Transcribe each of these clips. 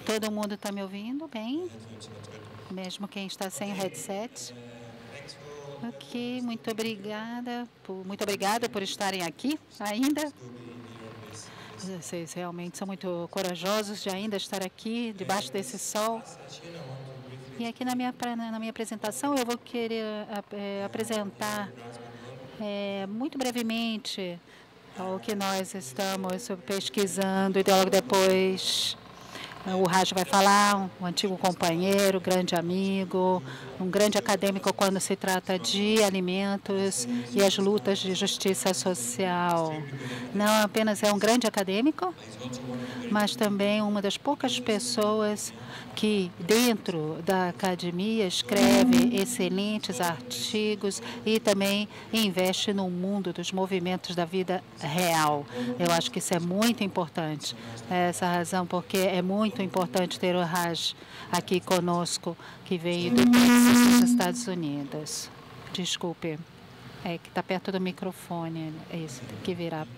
Todo mundo está me ouvindo bem? Mesmo quem está sem o headset? Ok, muito obrigada por estarem aqui ainda. Vocês realmente são muito corajosos de ainda estar aqui debaixo desse sol. E aqui na minha apresentação eu vou querer apresentar muito brevemente o que nós estamos pesquisando e logo depois o Raj vai falar, um antigo companheiro, grande amigo, um grande acadêmico quando se trata de alimentos e as lutas de justiça social. Não apenas é um grande acadêmico, mas também uma das poucas pessoas que, dentro da academia, escreve excelentes artigos e também investe no mundo dos movimentos da vida real. Eu acho que isso é muito importante. Essa razão porque é muito importante ter o Raj aqui conosco, que veio do Texas, dos Estados Unidos. Desculpe, é que está perto do microfone. É isso, tem que virar.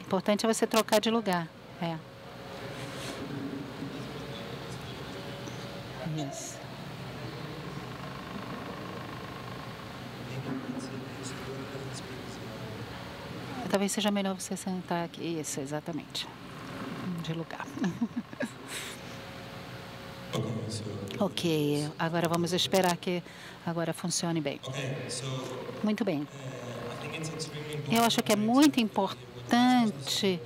Importante é você trocar de lugar. Isso. Talvez seja melhor você sentar aqui. Isso, exatamente. De lugar. Ok, agora vamos esperar que agora funcione bem. Muito bem. Eu acho que é muito importante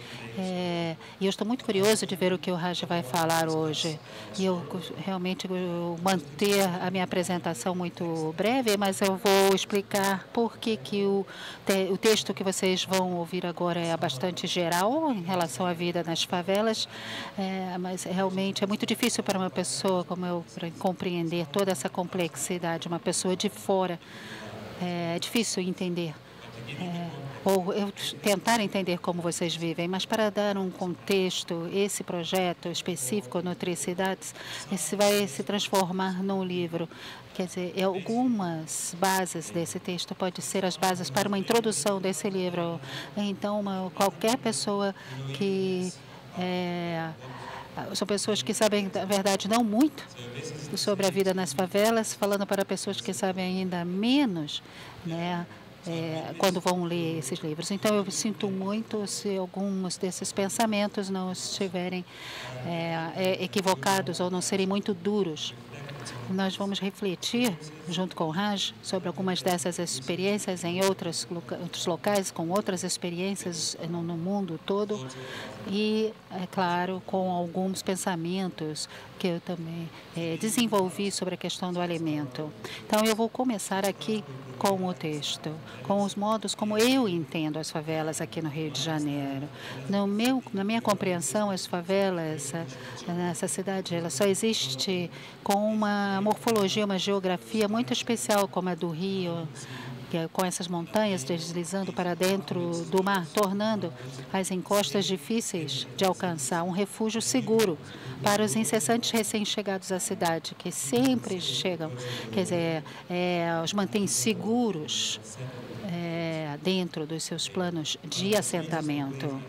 e eu estou muito curioso de ver o que o Raj vai falar hoje. E eu realmente vou manter a minha apresentação muito breve, mas eu vou explicar por que o texto que vocês vão ouvir agora é bastante geral em relação à vida nas favelas, mas realmente é muito difícil para uma pessoa como eu compreender toda essa complexidade, uma pessoa de fora. É difícil entender. Ou eu tentar entender como vocês vivem, mas para dar um contexto, esse projeto específico, Nutricidades, esse vai se transformar num livro. Quer dizer, algumas bases desse texto podem ser as bases para uma introdução desse livro. Então, qualquer pessoa que são pessoas que sabem, na verdade, não muito sobre a vida nas favelas, falando para pessoas que sabem ainda menos, né? Quando vão ler esses livros. Então, eu sinto muito se alguns desses pensamentos não estiverem equivocados ou não serem muito duros. Nós vamos refletir, junto com o Raj, sobre algumas dessas experiências em outros locais, com outras experiências no mundo todo e, é claro, com alguns pensamentos que eu também desenvolvi sobre a questão do alimento. Então, eu vou começar aqui com o texto, com os modos como eu entendo as favelas aqui no Rio de Janeiro. Na minha compreensão, as favelas nessa cidade, ela só existe com uma morfologia, uma geografia muito especial, como a do Rio, com essas montanhas deslizando para dentro do mar, tornando as encostas difíceis de alcançar, um refúgio seguro para os incessantes recém-chegados à cidade, que sempre chegam, quer dizer, os mantém seguros dentro dos seus planos de assentamento.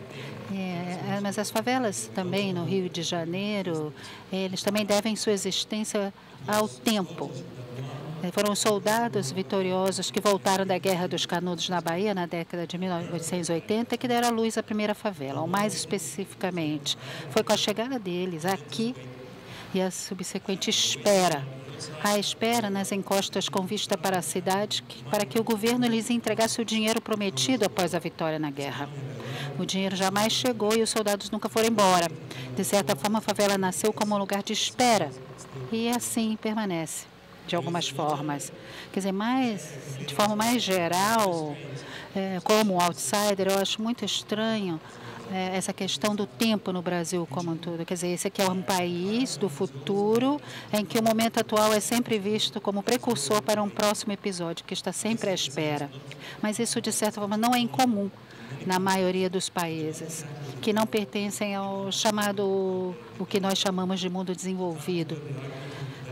Mas as favelas também no Rio de Janeiro, eles também devem sua existência ao tempo. Foram os soldados vitoriosos que voltaram da Guerra dos Canudos na Bahia na década de 1880 que deram à luz a primeira favela, ou mais especificamente. Foi com a chegada deles aqui e a subsequente espera. A espera nas encostas com vista para a cidade para que o governo lhes entregasse o dinheiro prometido após a vitória na guerra. O dinheiro jamais chegou e os soldados nunca foram embora. De certa forma, a favela nasceu como um lugar de espera e assim permanece. De algumas formas. Quer dizer, de forma mais geral, como outsider, eu acho muito estranho essa questão do tempo no Brasil como um todo. Quer dizer, esse aqui é um país do futuro em que o momento atual é sempre visto como precursor para um próximo episódio, que está sempre à espera. Mas isso, de certa forma, não é incomum na maioria dos países, que não pertencem ao o que nós chamamos de mundo desenvolvido.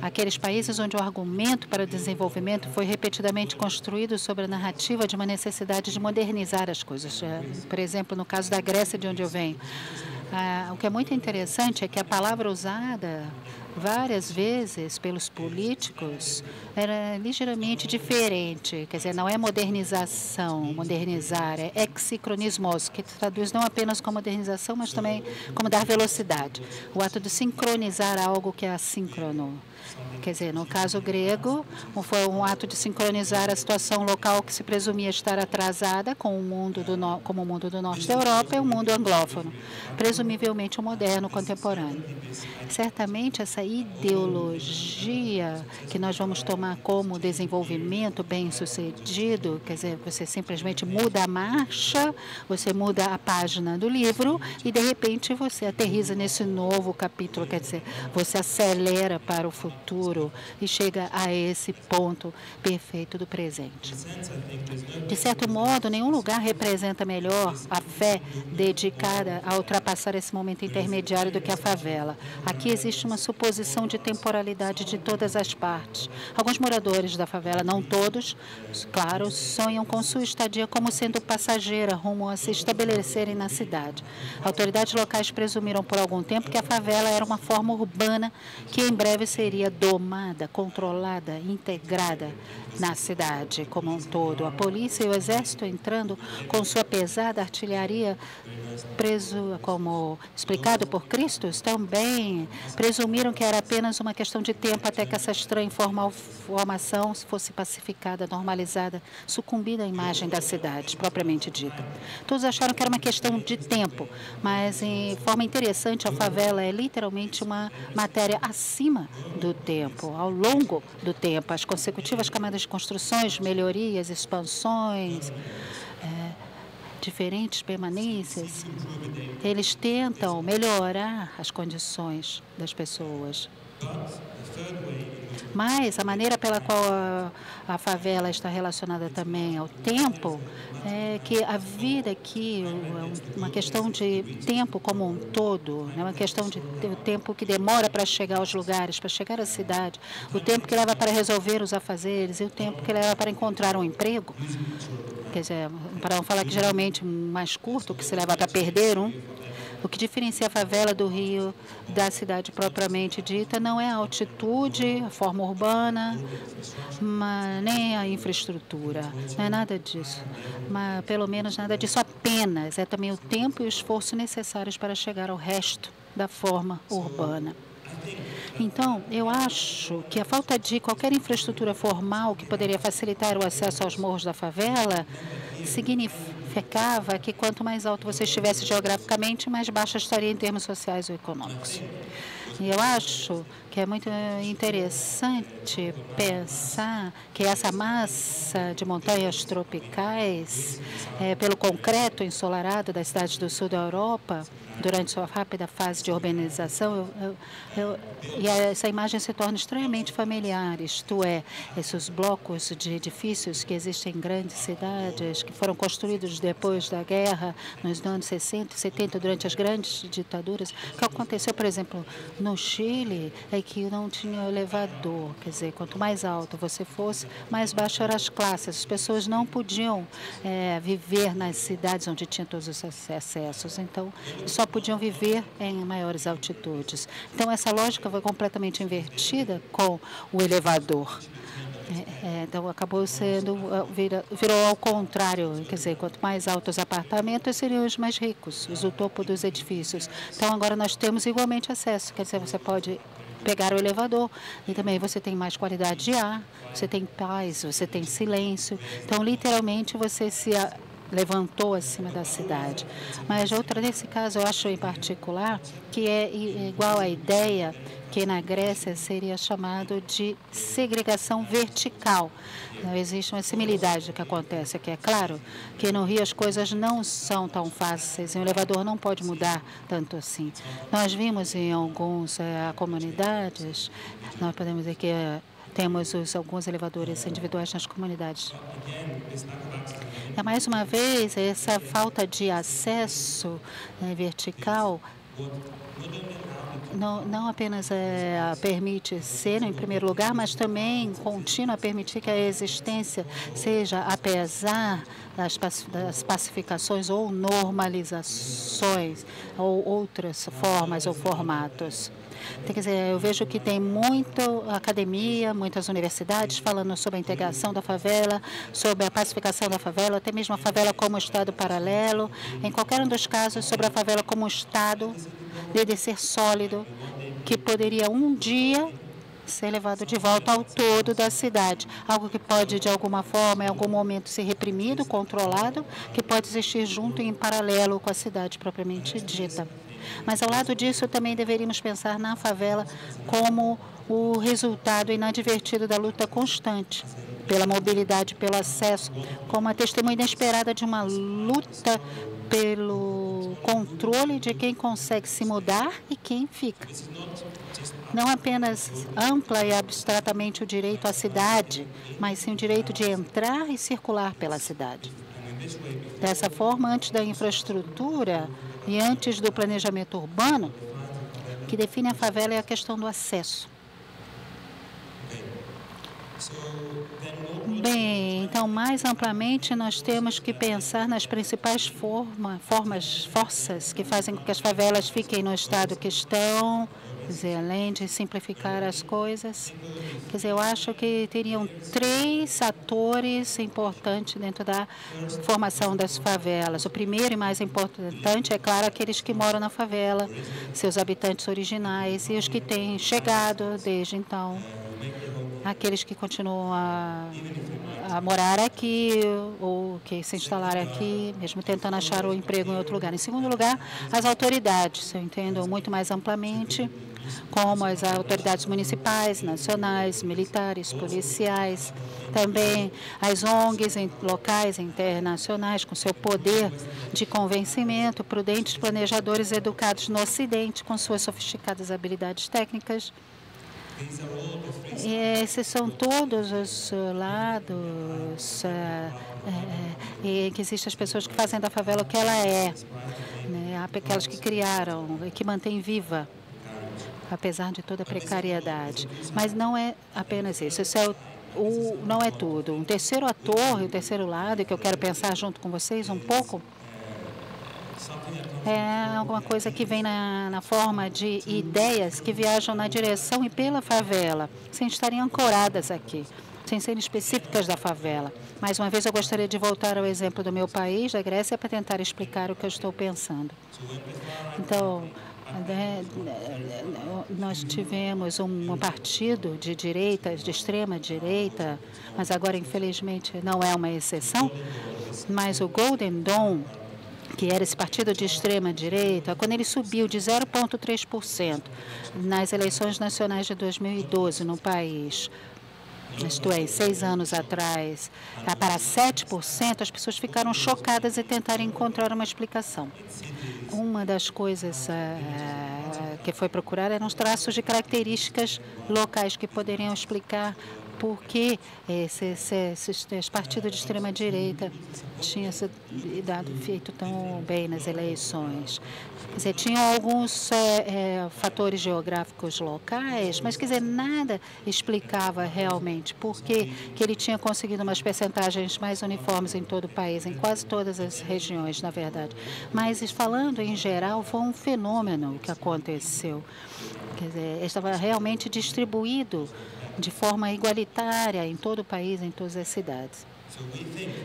Aqueles países onde o argumento para o desenvolvimento foi repetidamente construído sobre a narrativa de uma necessidade de modernizar as coisas. Por exemplo, no caso da Grécia, de onde eu venho, O que é muito interessante é que a palavra usada várias vezes pelos políticos era ligeiramente diferente, quer dizer, não é modernização, modernizar, é exsincronismos, que traduz não apenas como modernização, mas também como dar velocidade. O ato de sincronizar algo que é assíncrono. Quer dizer, no caso grego, foi um ato de sincronizar a situação local que se presumia estar atrasada com o mundo como o mundo do norte da Europa e o mundo anglófono, presumivelmente o moderno contemporâneo. Certamente, essa ideologia que nós vamos tomar como desenvolvimento bem-sucedido, quer dizer, você simplesmente muda a marcha, você muda a página do livro e, de repente, você aterriza nesse novo capítulo, quer dizer, você acelera para o futuro e chega a esse ponto perfeito do presente. De certo modo, nenhum lugar representa melhor a fé dedicada a ultrapassar esse momento intermediário do que a favela. Aqui existe uma suposição de temporalidade de todas as partes. Alguns moradores da favela, não todos, claro, sonham com sua estadia como sendo passageira rumo a se estabelecerem na cidade. Autoridades locais presumiram por algum tempo que a favela era uma forma urbana que em breve seria domada, controlada, integrada na cidade como um todo. A polícia e o exército entrando com sua pesada artilharia, como explicado por Cristo, também presumiram que era apenas uma questão de tempo até que essa estranha formação fosse pacificada, normalizada, sucumbida à imagem da cidade, propriamente dita. Todos acharam que era uma questão de tempo, mas, em forma interessante, a favela é literalmente uma matéria acima do tempo, ao longo do tempo. As consecutivas camadas de construções, melhorias, expansões, diferentes permanências, eles tentam melhorar as condições das pessoas. Mas a maneira pela qual a favela está relacionada também ao tempo é que a vida aqui é uma questão de tempo como um todo, é uma questão de o tempo que demora para chegar aos lugares, para chegar à cidade, o tempo que leva para resolver os afazeres e o tempo que leva para encontrar um emprego. Quer dizer, para não falar que geralmente mais curto, que se leva para perder um. O que diferencia a favela do Rio da cidade propriamente dita não é a altitude, a forma urbana, nem a infraestrutura, não é nada disso. Mas, pelo menos nada disso apenas, é também o tempo e o esforço necessários para chegar ao resto da forma urbana. Então, eu acho que a falta de qualquer infraestrutura formal que poderia facilitar o acesso aos morros da favela significava que quanto mais alto você estivesse geograficamente, mais baixa estaria em termos sociais ou econômicos. E eu acho que é muito interessante pensar que essa massa de montanhas tropicais, pelo concreto ensolarado das cidades do sul da Europa, durante sua rápida fase de urbanização, e essa imagem se torna extremamente familiar, isto é, esses blocos de edifícios que existem em grandes cidades, que foram construídos depois da guerra, nos anos 60 e 70, durante as grandes ditaduras. O que aconteceu, por exemplo, no Chile, é que não tinha elevador, quer dizer, quanto mais alto você fosse, mais baixo eram as classes. As pessoas não podiam viver nas cidades onde tinha todos os acessos, então só podiam viver em maiores altitudes. Então, essa lógica foi completamente invertida com o elevador. Então, acabou sendo, virou ao contrário, quer dizer, quanto mais altos os apartamentos, seriam os mais ricos, o topo dos edifícios. Então, agora nós temos igualmente acesso, quer dizer, você pode pegar o elevador e também você tem mais qualidade de ar, você tem paz, você tem silêncio. Então, literalmente, você se levantou acima da cidade. Mas outra, nesse caso, eu acho em particular que é igual à ideia que na Grécia seria chamado de segregação vertical. Não existe uma similitude do que acontece aqui. É claro que no Rio as coisas não são tão fáceis e o elevador não pode mudar tanto assim. Nós vimos em algumas comunidades, nós podemos dizer que temos alguns elevadores individuais nas comunidades. Mais uma vez, essa falta de acesso vertical não apenas permite ser, em primeiro lugar, mas também continua a permitir que a existência seja, apesar das pacificações ou normalizações, ou outras formas ou formatos. Quer dizer, eu vejo que tem muita academia, muitas universidades falando sobre a integração da favela, sobre a pacificação da favela, até mesmo a favela como Estado paralelo, em qualquer um dos casos, sobre a favela como Estado de ser sólido, que poderia um dia ser levado de volta ao todo da cidade. Algo que pode, de alguma forma, em algum momento, ser reprimido, controlado, que pode existir junto e em paralelo com a cidade propriamente dita. Mas, ao lado disso, também deveríamos pensar na favela como o resultado inadvertido da luta constante pela mobilidade, pelo acesso, como a testemunha inesperada de uma luta pelo controle de quem consegue se mudar e quem fica. Não apenas ampla e abstratamente o direito à cidade, mas sim o direito de entrar e circular pela cidade. Dessa forma, antes da infraestrutura e antes do planejamento urbano, o que define a favela é a questão do acesso. Bem, então, mais amplamente, nós temos que pensar nas principais forças que fazem com que as favelas fiquem no estado que estão, quer dizer, além de simplificar as coisas. Quer dizer, eu acho que teriam 3 atores importantes dentro da formação das favelas. O primeiro e mais importante é, claro, aqueles que moram na favela, seus habitantes originais e os que têm chegado desde então. Aqueles que continuam a morar aqui ou que se instalaram aqui, mesmo tentando achar um emprego em outro lugar. Em segundo lugar, as autoridades, eu entendo muito mais amplamente, como as autoridades municipais, nacionais, militares, policiais, também as ONGs locais e internacionais, com seu poder de convencimento, prudentes planejadores educados no Ocidente, com suas sofisticadas habilidades técnicas. E esses são todos os lados em que existem as pessoas que fazem da favela o que ela é, né? Há aquelas que criaram e que mantêm viva, apesar de toda a precariedade. Mas não é apenas isso, não é tudo. Um terceiro ator, e o terceiro lado, que eu quero pensar junto com vocês um pouco, é alguma coisa que vem na forma de ideias que viajam na direção e pela favela, sem estarem ancoradas aqui, sem serem específicas da favela. Mais uma vez, eu gostaria de voltar ao exemplo do meu país, da Grécia, para tentar explicar o que eu estou pensando. Então, nós tivemos um partido de direita, de extrema direita, mas agora, infelizmente, não é uma exceção, mas o Golden Dawn, que era esse partido de extrema-direita, quando ele subiu de 0,3% nas eleições nacionais de 2012 no país, isto é, 6 anos atrás, para 7%, as pessoas ficaram chocadas e tentaram encontrar uma explicação. Uma das coisas que foi procurar eram os traços de características locais que poderiam explicar por que esse partido de extrema-direita tinha se feito tão bem nas eleições. Quer dizer, tinham alguns fatores geográficos locais, mas, quer dizer, nada explicava realmente por que ele tinha conseguido umas percentagens mais uniformes em todo o país, em quase todas as regiões, na verdade. Mas, falando em geral, foi um fenômeno que aconteceu. Quer dizer, estava realmente distribuído de forma igualitária em todo o país, em todas as cidades.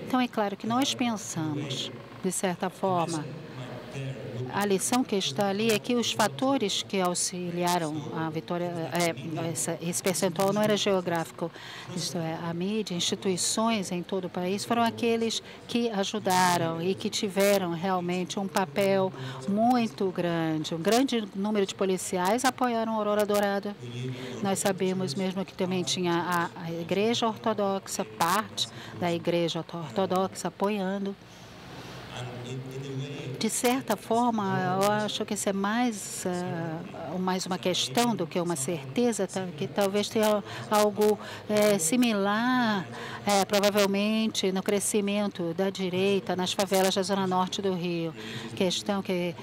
Então, é claro que nós pensamos, de certa forma, a lição que está ali é que os fatores que auxiliaram a vitória, esse percentual não era geográfico, isto é, a mídia, instituições em todo o país foram aqueles que ajudaram e que tiveram realmente um papel muito grande. Um grande número de policiais apoiaram a Aurora Dourada. Nós sabemos mesmo que também tinha a Igreja Ortodoxa, parte da Igreja Ortodoxa apoiando. De certa forma, eu acho que isso é mais uma questão do que uma certeza, que talvez tenha algo similar, provavelmente, no crescimento da direita nas favelas da zona norte do Rio. Questão que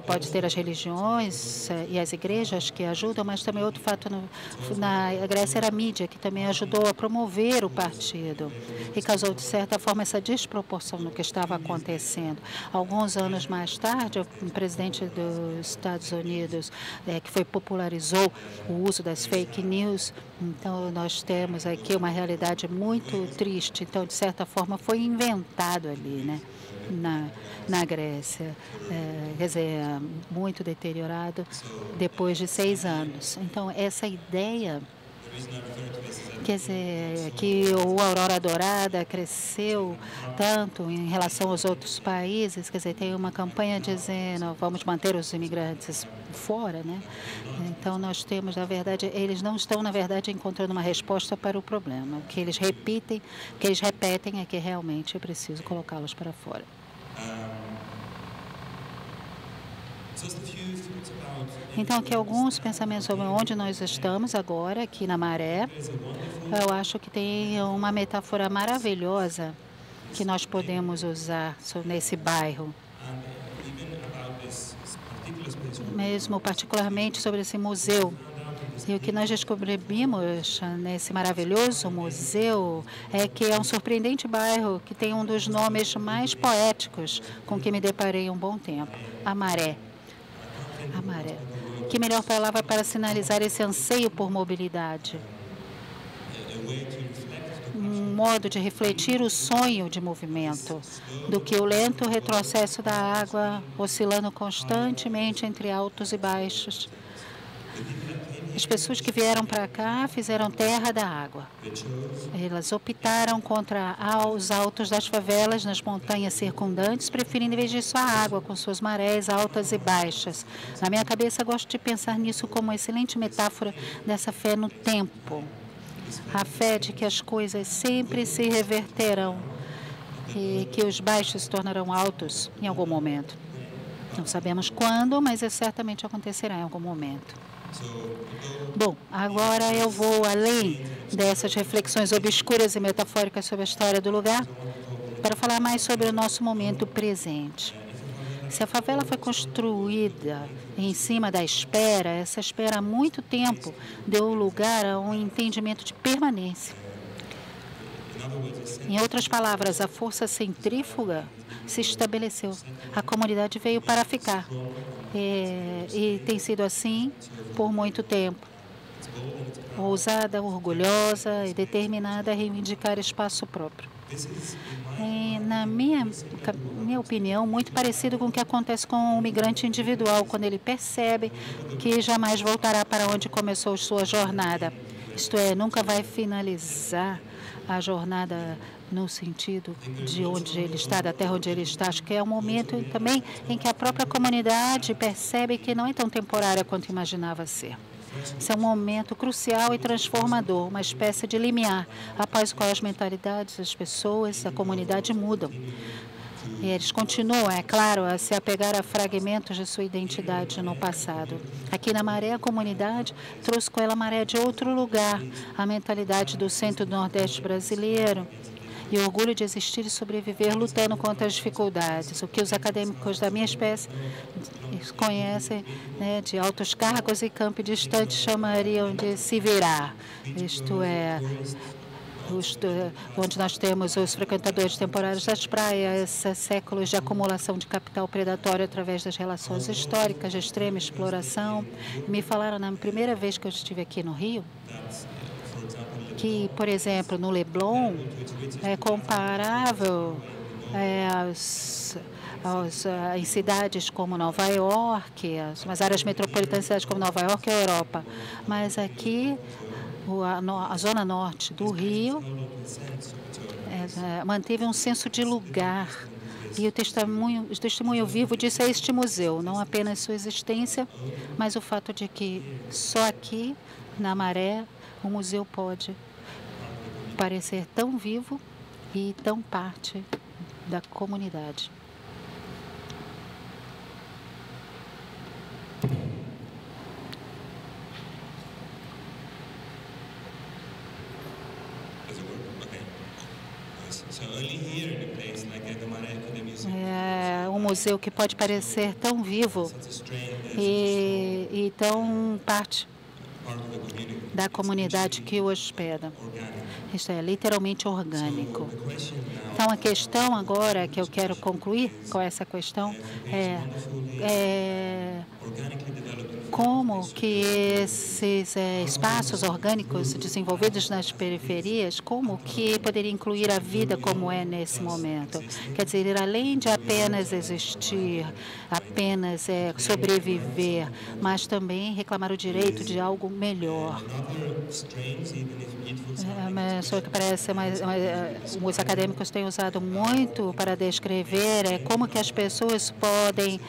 pode ter as religiões e as igrejas que ajudam, mas também outro fato na Grécia era a mídia, que também ajudou a promover o partido e causou, de certa forma, essa desproporção no que estava acontecendo. Alguns anos mais tarde, o presidente dos Estados Unidos, que popularizou o uso das fake news, então nós temos aqui uma realidade muito triste. Então, de certa forma, foi inventado ali, né? Na Grécia, quer dizer, muito deteriorado depois de 6 anos. Então, essa ideia, quer dizer, que o Aurora Dourada cresceu tanto em relação aos outros países, quer dizer, tem uma campanha dizendo vamos manter os imigrantes fora, né? Então, nós temos, na verdade, eles não estão, na verdade, encontrando uma resposta para o problema. O que eles repetem é que realmente é preciso colocá-los para fora. Então, aqui alguns pensamentos sobre onde nós estamos agora, aqui na Maré. Eu acho que tem uma metáfora maravilhosa que nós podemos usar nesse bairro. Mesmo particularmente sobre esse museu. E o que nós descobrimos nesse maravilhoso museu é que é um surpreendente bairro que tem um dos nomes mais poéticos com que me deparei há um bom tempo, a Maré. A Maré. Que melhor palavra para sinalizar esse anseio por mobilidade? Um modo de refletir o sonho de movimento, do que o lento retrocesso da água, oscilando constantemente entre altos e baixos. As pessoas que vieram para cá fizeram terra da água. Elas optaram contra os altos das favelas nas montanhas circundantes, preferindo, em vez disso, a água, com suas marés altas e baixas. Na minha cabeça, gosto de pensar nisso como uma excelente metáfora dessa fé no tempo. A fé de que as coisas sempre se reverterão e que os baixos se tornarão altos em algum momento. Não sabemos quando, mas certamente acontecerá em algum momento. Bom, agora eu vou além dessas reflexões obscuras e metafóricas sobre a história do lugar para falar mais sobre o nosso momento presente. Se a favela foi construída em cima da espera, essa espera há muito tempo deu lugar a um entendimento de permanência. Em outras palavras, a força centrífuga se estabeleceu. A comunidade veio para ficar. E tem sido assim por muito tempo. Ousada, orgulhosa e determinada a reivindicar espaço próprio. Na minha opinião, muito parecido com o que acontece com o migrante individual, quando ele percebe que jamais voltará para onde começou sua jornada. Isto é, nunca vai finalizar a jornada no sentido de onde ele está, da terra onde ele está. Acho que é um momento também em que a própria comunidade percebe que não é tão temporária quanto imaginava ser. Esse é um momento crucial e transformador, uma espécie de limiar, após o qual as mentalidades das pessoas, da comunidade mudam. E eles continuam, é claro, a se apegar a fragmentos de sua identidade no passado. Aqui na Maré, a comunidade trouxe com ela a maré de outro lugar, a mentalidade do centro do Nordeste brasileiro, e o orgulho de existir e sobreviver lutando contra as dificuldades, o que os acadêmicos da minha espécie conhecem, né, de altos cargos e campo distante chamariam de se virar. Isto é, onde nós temos os frequentadores temporários das praias, séculos de acumulação de capital predatório através das relações históricas de extrema exploração. Me falaram na primeira vez que eu estive aqui no Rio, que, por exemplo, no Leblon, é comparável em cidades como Nova York, as áreas metropolitanas de cidades como Nova York e a Europa. Mas aqui, a zona norte do Rio manteve um senso de lugar. E o testemunho vivo disso é este museu, não apenas sua existência, mas o fato de que só aqui, na Maré, o museu pode parecer tão vivo e tão parte da comunidade. É um museu que pode parecer tão vivo e tão parte da comunidade que o hospeda. Isto é literalmente orgânico. Então, a questão agora que eu quero concluir com essa questão é como que esses espaços orgânicos desenvolvidos nas periferias, como que poderia incluir a vida como é nesse momento? Quer dizer, ir além de apenas existir, apenas sobreviver, mas também reclamar o direito de algo melhor. Mas o que parece, os acadêmicos têm usado muito para descrever como que as pessoas podem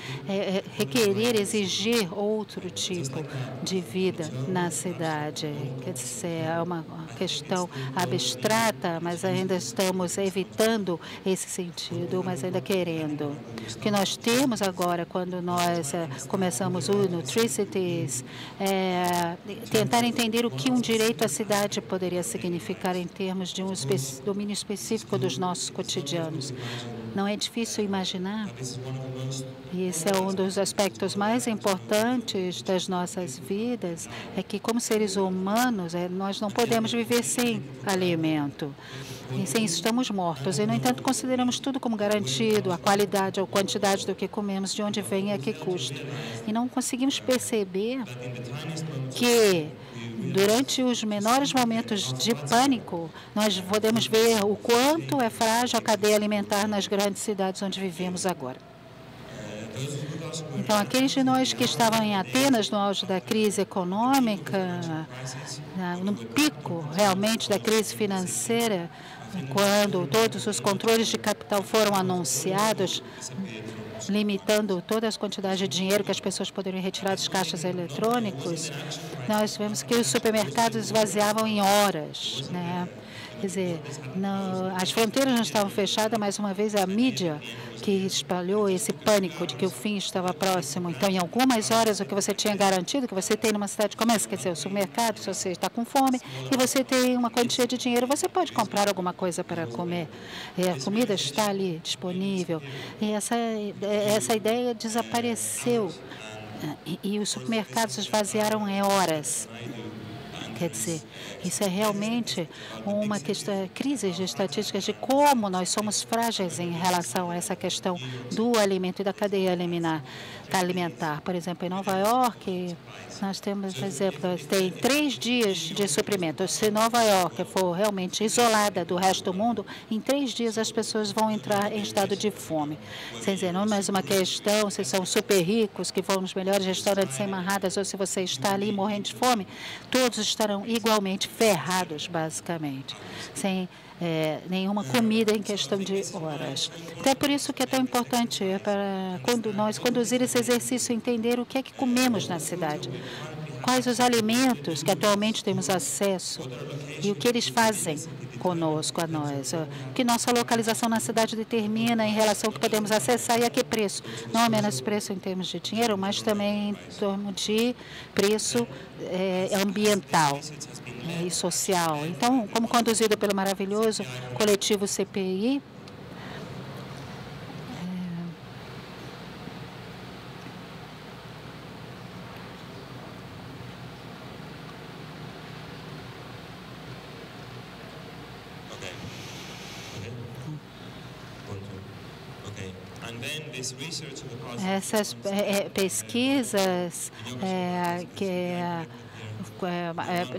requerer, exigir outro tipo de vida na cidade. Quer dizer, é uma questão abstrata, mas ainda estamos evitando esse sentido, mas ainda querendo. O que nós temos agora, quando nós começamos o Nutricities, tentar entender o que um direito à cidade poderia significar em termos de um domínio específico dos nossos cotidianos. Não é difícil imaginar? E esse é um dos aspectos mais importantes das nossas vidas, é que como seres humanos, nós não podemos viver sem alimento. E sem isso estamos mortos. E, no entanto, consideramos tudo como garantido, a qualidade ou quantidade do que comemos, de onde vem e a que custo. E não conseguimos perceber que durante os menores momentos de pânico, nós podemos ver o quanto é frágil a cadeia alimentar nas grandes cidades onde vivemos agora. Então, aqueles de nós que estavam em Atenas no auge da crise econômica, no pico realmente da crise financeira, quando todos os controles de capital foram anunciados, limitando todas as quantidades de dinheiro que as pessoas poderiam retirar dos caixas eletrônicos, nós vemos que os supermercados esvaziavam em horas, né? Quer dizer, as fronteiras não estavam fechadas, mais uma vez a mídia que espalhou esse pânico de que o fim estava próximo. Então, em algumas horas, o que você tinha garantido, que você tem numa cidade como essa, quer dizer, o supermercado, se você está com fome e você tem uma quantia de dinheiro, você pode comprar alguma coisa para comer. A comida está ali disponível. E essa ideia desapareceu. E os supermercados esvaziaram em horas. Quer dizer, isso é realmente uma questão, crise de estatísticas de como nós somos frágeis em relação a essa questão do alimento e da cadeia alimentar. Por exemplo, em Nova York, nós temos, por exemplo, tem 3 dias de suprimento. Se Nova York for realmente isolada do resto do mundo, em 3 dias as pessoas vão entrar em estado de fome. Quer dizer, não é mais uma questão se são super ricos que vão nos melhores restaurantes sem marradas ou se você está ali morrendo de fome, todos estarão igualmente ferrados, basicamente, sem nenhuma comida em questão de horas. Então, é por isso que é tão importante para nós conduzir esse exercício, entender o que é que comemos na cidade, quais os alimentos que atualmente temos acesso e o que eles fazem conosco, a nós, que nossa localização na cidade determina em relação ao que podemos acessar e a que preço. Não apenas preço em termos de dinheiro, mas também em termos de preço ambiental e social. Então, como conduzido pelo maravilhoso coletivo CPI, essas pesquisas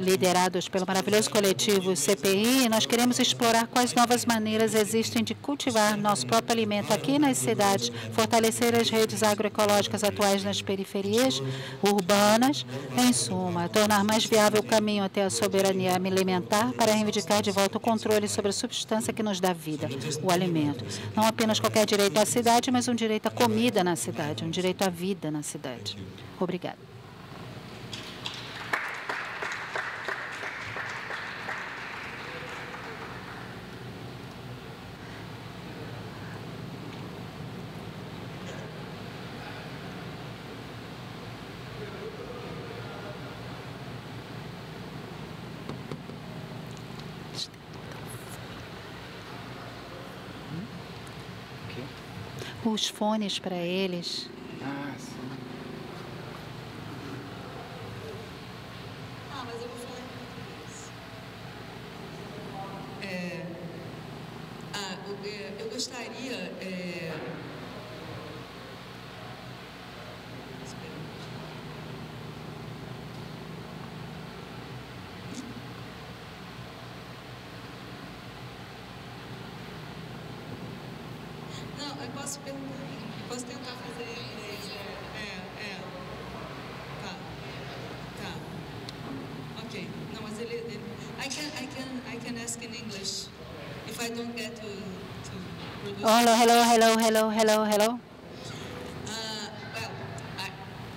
liderados pelo maravilhoso coletivo CPI, nós queremos explorar quais novas maneiras existem de cultivar nosso próprio alimento aqui nas cidades, fortalecer as redes agroecológicas atuais nas periferias urbanas, em suma, tornar mais viável o caminho até a soberania alimentar para reivindicar de volta o controle sobre a substância que nos dá vida, o alimento. Não apenas qualquer direito à cidade, mas um direito à comida na cidade, um direito à vida na cidade. Obrigada. os fones para eles. Ah, sim. Mas eu vou falar em português. Eu gostaria... Não, eu posso perguntar. Posso tentar fazer em inglês. Tá. Ok. Não, mas ele I can ask in English. If I don't get to produce. Hello. Well,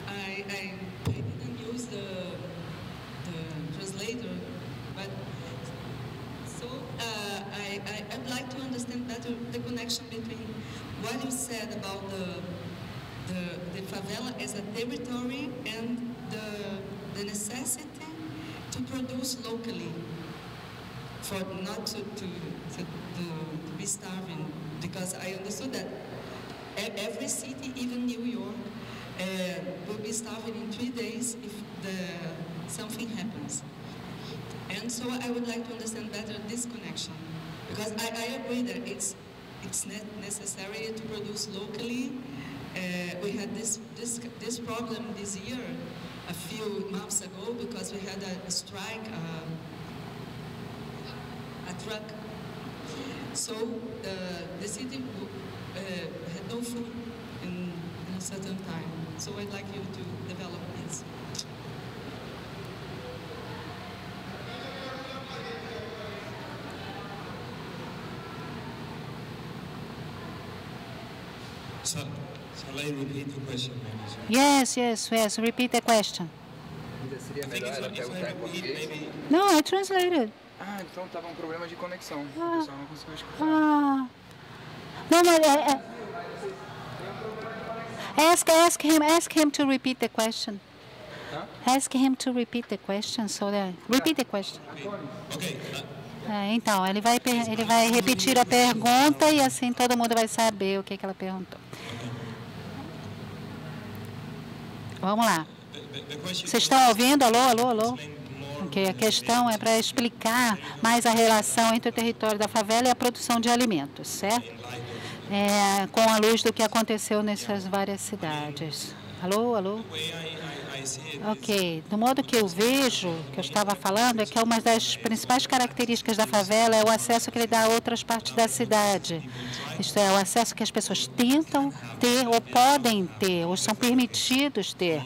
I didn't use the translator, but so I'd like to understand better the connection between what you said about the favela as a territory and the necessity to produce locally for not to be starving, because I understood that every city, even New York, will be starving in 3 days if something happens. And so I would like to understand better this connection, because I agree that it's necessary to produce locally. We had this problem this year, a few months ago, because we had a strike, a truck. So the city had no food in a certain time. So I'd like you to develop this. Shall I repeat the question, maybe? Yes. Repeat the question. Seria melhor ela perguntar em português? No, I translated. Ah, então tava um problema de conexão. O pessoal não conseguiu escutar. No, ask him to repeat the question. Huh? Ask him to repeat the question. Repeat the question. Okay. Então, ele vai repetir a pergunta e assim todo mundo vai saber o que ela perguntou. Vamos lá. Vocês estão ouvindo? Alô? Okay, a questão é para explicar mais a relação entre o território da favela e a produção de alimentos, certo? Com a luz do que aconteceu nessas várias cidades. Alô? Ok. Do modo que eu vejo, que eu estava falando, é que uma das principais características da favela é o acesso que ele dá a outras partes da cidade. Isto é, o acesso que as pessoas tentam ter ou podem ter, ou são permitidos ter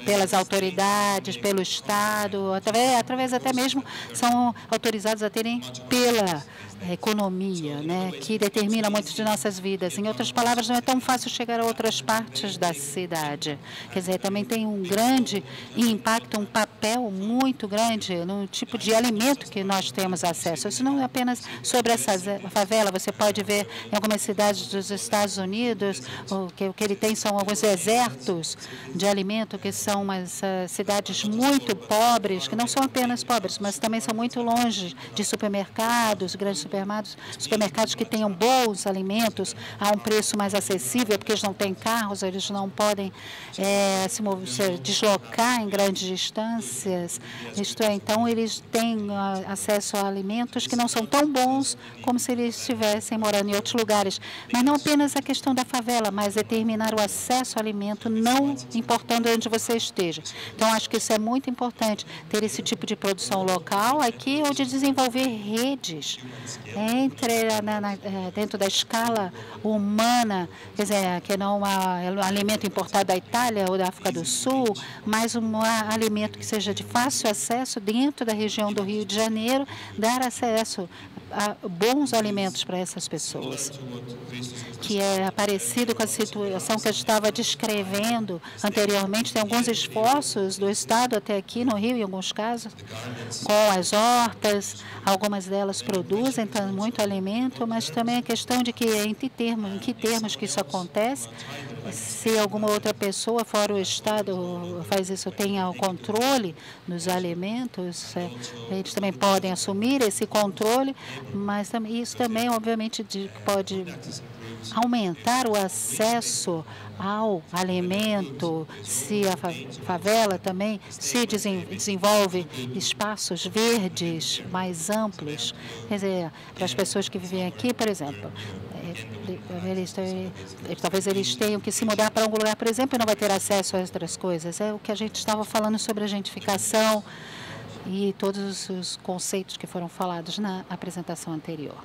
pelas autoridades, pelo Estado, através até mesmo são autorizados a terem pela economia, né, que determina muito de nossas vidas. Em outras palavras, não é tão fácil chegar a outras partes da cidade. Quer dizer, também tem um grande impacto, um papel muito grande no tipo de alimento que nós temos acesso. Isso não é apenas sobre essa favela. Você pode ver em algumas cidades dos Estados Unidos, o que ele tem são alguns desertos de alimento, que são umas cidades muito pobres, que não são apenas pobres, mas também são muito longe de supermercados, grandes supermercados que tenham bons alimentos a um preço mais acessível, porque eles não têm carros, eles não podem se deslocar em grandes distâncias. Isto é, então, eles têm acesso a alimentos que não são tão bons como se eles estivessem morando em outros lugares. Mas não apenas a questão da favela, mas determinar o acesso ao alimento, não importando onde você esteja. Então, acho que isso é muito importante, ter esse tipo de produção local aqui, ou de desenvolver redes dentro da escala humana, quer dizer, que não é um alimento importado da Itália ou da África do Sul, mas um alimento que seja de fácil acesso dentro da região do Rio de Janeiro, dar acesso a bons alimentos para essas pessoas, que é parecido com a situação que eu estava descrevendo anteriormente. Tem alguns esforços do Estado até aqui no Rio, em alguns casos, com as hortas, algumas delas produzem muito alimento, mas também a questão de que em que termos que isso acontece, se alguma outra pessoa fora o Estado faz isso, tenha o controle dos alimentos, eles também podem assumir esse controle, Mas isso também, obviamente, pode aumentar o acesso ao alimento, se a favela também se desenvolve espaços verdes mais amplos. Quer dizer, para as pessoas que vivem aqui, por exemplo, talvez eles tenham que se mudar para algum lugar, por exemplo, e não vai ter acesso a outras coisas. É o que a gente estava falando sobre a gentrificação e todos os conceitos que foram falados na apresentação anterior.